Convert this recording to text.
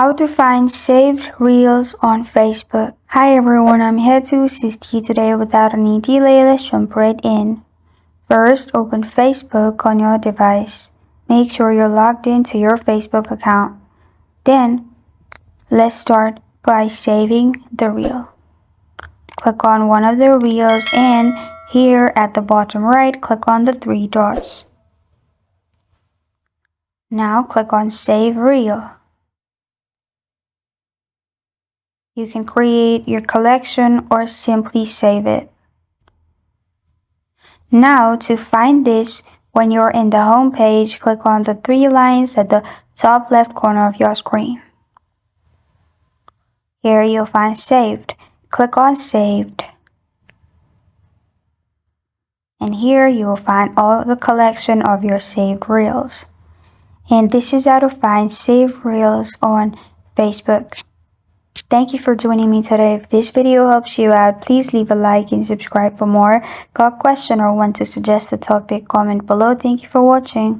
How to find saved reels on Facebook. Hi everyone, I'm here to assist you today. Without any delay, let's jump right in. First, open Facebook on your device. Make sure you're logged into your Facebook account. Then, let's start by saving the reel. Click on one of the reels and here at the bottom right, click on the three dots. Now click on Save Reel. You can create your collection or simply save it. Now to find this, when you're in the home page, click on the three lines at the top left corner of your screen. Here you'll find Saved. Click on Saved. And here you will find all the collection of your saved reels. And this is how to find saved reels on Facebook. Thank you for joining me today. If this video helps you out, please leave a like and subscribe for more. Got a question or want to suggest a topic, comment below. Thank you for watching.